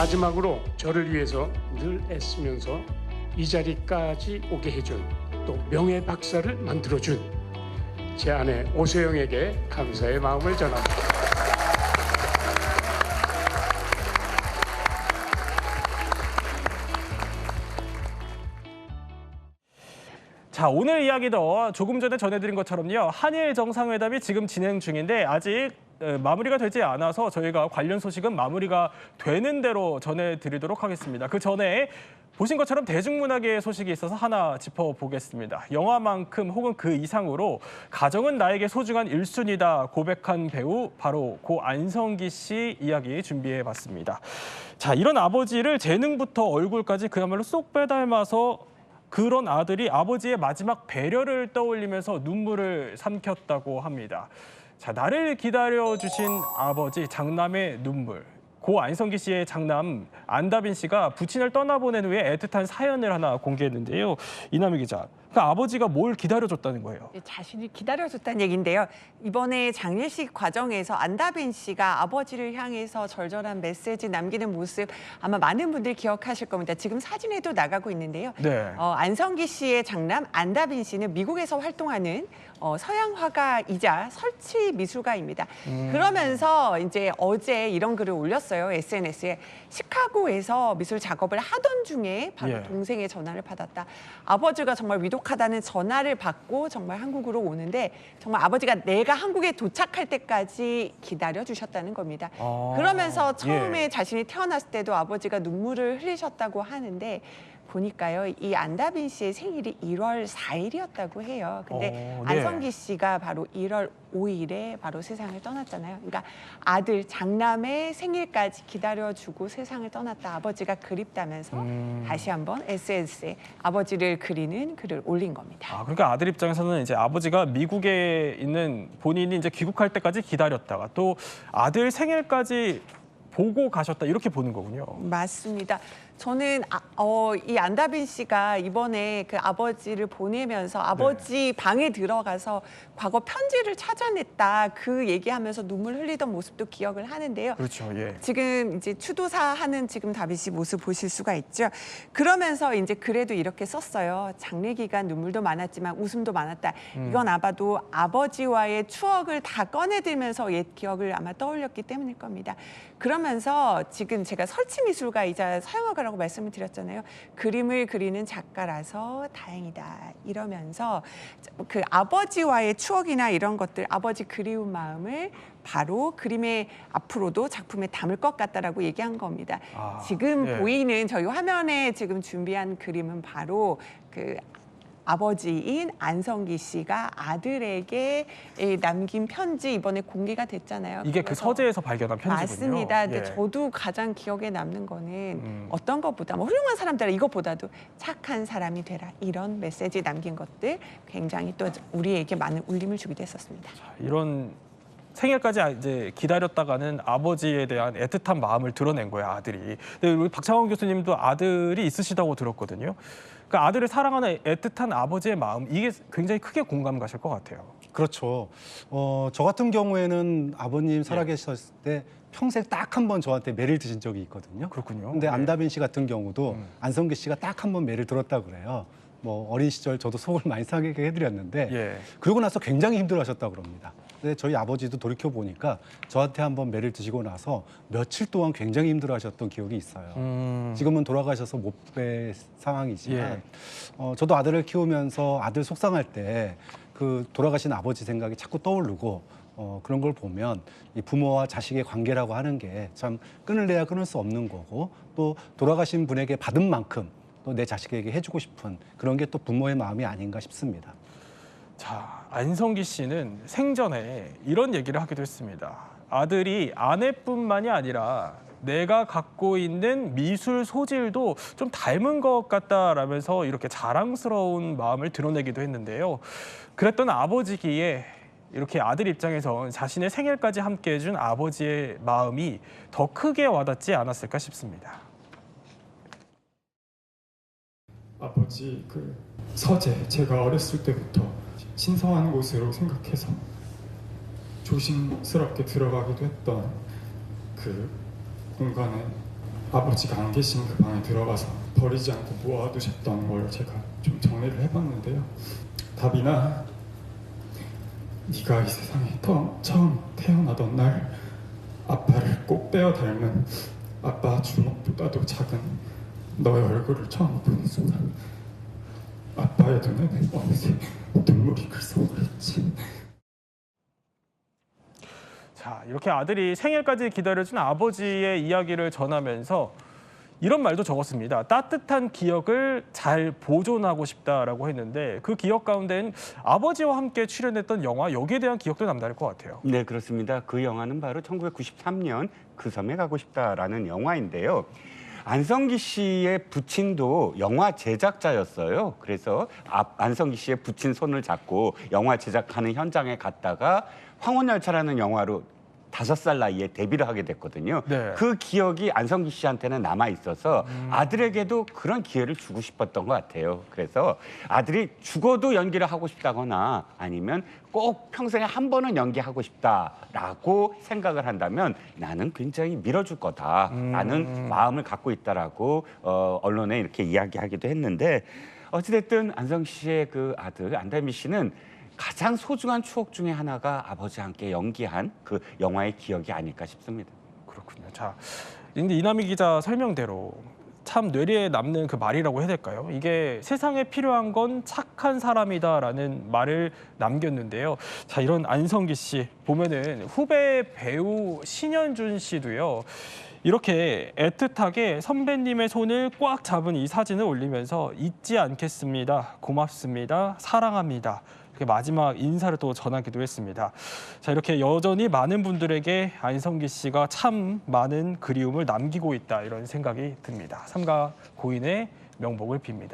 마지막으로 저를 위해서 늘 애쓰면서 이 자리까지 오게 해준 또 명예 박사를 만들어준 제 아내 오소영에게 감사의 마음을 전합니다. 자, 오늘 이야기도 조금 전에 전해드린 것처럼요. 한일 정상회담이 지금 진행 중인데 아직 마무리가 되지 않아서 저희가 관련 소식은 마무리가 되는 대로 전해드리도록 하겠습니다. 그 전에 보신 것처럼 대중문화계의 소식이 있어서 하나 짚어보겠습니다. 영화만큼 혹은 그 이상으로 가정은 나에게 소중한 1순위다 고백한 배우 바로 고 안성기 씨 이야기 준비해봤습니다. 자, 이런 아버지를 재능부터 얼굴까지 그야말로 쏙 빼닮아서 그런 아들이 아버지의 마지막 배려를 떠올리면서 눈물을 삼켰다고 합니다. 자, 나를 기다려주신 아버지, 장남의 눈물. 고 안성기 씨의 장남 안다빈 씨가 부친을 떠나보낸 후에 애틋한 사연을 하나 공개했는데요. 이남희 기자, 그 아버지가 뭘 기다려줬다는 거예요? 자신이 기다려줬다는 얘기인데요. 이번에 장례식 과정에서 안다빈 씨가 아버지를 향해서 절절한 메시지 남기는 모습 아마 많은 분들이 기억하실 겁니다. 지금 사진에도 나가고 있는데요. 네. 안성기 씨의 장남 안다빈 씨는 미국에서 활동하는 서양 화가이자 설치 미술가입니다. 그러면서 이제 어제 이런 글을 올렸어요. SNS에. 시카고에서 미술 작업을 하던 중에 바로 동생의 전화를 받았다. 아버지가 정말 위독하다는 전화를 받고 정말 한국으로 오는데 정말 아버지가 내가 한국에 도착할 때까지 기다려주셨다는 겁니다. 그러면서 처음에 자신이 태어났을 때도 아버지가 눈물을 흘리셨다고 하는데 보니까요, 이 안다빈 씨의 생일이 1월 4일이었다고 해요. 근데 안성기 씨가 바로 1월 5일에 바로 세상을 떠났잖아요. 그러니까 아들, 장남의 생일까지 기다려주고 세상을 떠났다. 아버지가 그립다면서 다시 한번 SNS에 아버지를 그리는 글을 올린 겁니다. 그러니까 아들 입장에서는 이제 아버지가 미국에 있는 본인이 이제 귀국할 때까지 기다렸다가 또 아들 생일까지 보고 가셨다 이렇게 보는 거군요. 맞습니다. 저는 이 안다빈 씨가 이번에 그 아버지를 보내면서 아버지 방에 들어가서 과거 편지를 찾아냈다 그 얘기하면서 눈물 흘리던 모습도 기억을 하는데요. 그렇죠. 예. 지금 이제 추도사 하는 지금 다빈 씨 모습 보실 수가 있죠. 그러면서 이제 그래도 이렇게 썼어요. 장례 기간 눈물도 많았지만 웃음도 많았다. 이건 아마도 아버지와의 추억을 다 꺼내들면서 옛 기억을 아마 떠올렸기 때문일 겁니다. 그러면서 지금 제가 설치미술가이자 서양화가라고 말씀을 드렸잖아요. 그림을 그리는 작가라서 다행이다. 이러면서 그 아버지와의 추억이나 이런 것들, 아버지 그리운 마음을 바로 그림에 앞으로도 작품에 담을 것 같다라고 얘기한 겁니다. 지금 보이는 저희 화면에 지금 준비한 그림은 바로 그 아버지인 안성기 씨가 아들에게 남긴 편지 이번에 공개가 됐잖아요. 이게 그 서재에서 발견한 편지군요. 맞습니다. 근데 저도 가장 기억에 남는 거는 어떤 것보다 훌륭한 사람들 이것보다도 착한 사람이 되라 이런 메시지 남긴 것들 굉장히 또 우리에게 많은 울림을 주기도 했었습니다. 이런 생일까지 이제 기다렸다가는 아버지에 대한 애틋한 마음을 드러낸 거예요, 아들이. 근데 우리 박창원 교수님도 아들이 있으시다고 들었거든요. 그러니까 아들을 사랑하는 애틋한 아버지의 마음, 이게 굉장히 크게 공감 가실 것 같아요. 그렇죠. 저 같은 경우에는 아버님 살아계셨을 때 평생 딱 한 번 저한테 매를 드신 적이 있거든요. 그렇군요. 근데 안다빈 씨 같은 경우도 안성기 씨가 딱 한 번 매를 들었다고 그래요. 뭐 어린 시절 저도 속을 많이 상하게 해드렸는데 그러고 나서 굉장히 힘들어하셨다고 그럽니다. 근데 저희 아버지도 돌이켜 보니까 저한테 한번 매를 드시고 나서 며칠 동안 굉장히 힘들어하셨던 기억이 있어요. 지금은 돌아가셔서 못 뵐 상황이지만 저도 아들을 키우면서 아들 속상할 때 그 돌아가신 아버지 생각이 자꾸 떠오르고 그런 걸 보면 이 부모와 자식의 관계라고 하는 게 참 끊을래야 끊을 수 없는 거고 또 돌아가신 분에게 받은 만큼 또 내 자식에게 해주고 싶은 그런 게 또 부모의 마음이 아닌가 싶습니다. 자, 안성기 씨는 생전에 이런 얘기를 하기도 했습니다. 아들이 아내뿐만이 아니라 내가 갖고 있는 미술 소질도 좀 닮은 것 같다라면서 이렇게 자랑스러운 마음을 드러내기도 했는데요. 그랬던 아버지기에 이렇게 아들 입장에선 자신의 생일까지 함께 해준 아버지의 마음이 더 크게 와닿지 않았을까 싶습니다. 아버지 그 서재 제가 어렸을 때부터 신성한 곳으로 생각해서 조심스럽게 들어가기도 했던 그 공간에 아버지가 안 계신 그 방에 들어가서 버리지 않고 모아두셨던 걸 제가 좀 정리를 해봤는데요. 다빈아, 네가 이 세상에 처음 태어나던 날 아빠를 꼭 빼어 닮은 아빠 주먹보다도 작은 너의 얼굴을 처음 보는 순간 아빠의 눈에는 어느새 눈물이 글썽거렸지. 자, 이렇게 아들이 생일까지 기다려준 아버지의 이야기를 전하면서 이런 말도 적었습니다. 따뜻한 기억을 잘 보존하고 싶다라고 했는데 그 기억 가운데는 아버지와 함께 출연했던 영화 여기에 대한 기억도 남다를 것 같아요. 네, 그렇습니다. 그 영화는 바로 1993년 그 섬에 가고 싶다라는 영화인데요. 안성기 씨의 부친도 영화 제작자였어요. 그래서 안성기 씨의 부친 손을 잡고 영화 제작하는 현장에 갔다가 황혼열차라는 영화로 5살 나이에 데뷔를 하게 됐거든요. 네. 그 기억이 안성기 씨한테는 남아 있어서 아들에게도 그런 기회를 주고 싶었던 것 같아요. 그래서 아들이 죽어도 연기를 하고 싶다거나 아니면 꼭 평생에 한 번은 연기하고 싶다라고 생각을 한다면 나는 굉장히 밀어줄 거다라는 마음을 갖고 있다라고 언론에 이렇게 이야기하기도 했는데 어찌됐든 안성기 씨의 그 아들 안다미 씨는 가장 소중한 추억 중에 하나가 아버지와 함께 연기한 그 영화의 기억이 아닐까 싶습니다. 그렇군요. 자, 근데 이남희 기자 설명대로 참 뇌리에 남는 그 말이라고 해야 될까요? 이게 세상에 필요한 건 착한 사람이다라는 말을 남겼는데요. 자, 이런 안성기 씨 보면은 후배 배우 신현준 씨도요. 이렇게 애틋하게 선배님의 손을 꽉 잡은 이 사진을 올리면서 잊지 않겠습니다. 고맙습니다. 사랑합니다. 이렇게 마지막 인사를 또 전하기도 했습니다. 자, 이렇게 여전히 많은 분들에게 안성기 씨가 참 많은 그리움을 남기고 있다 이런 생각이 듭니다. 삼가 고인의 명복을 빕니다.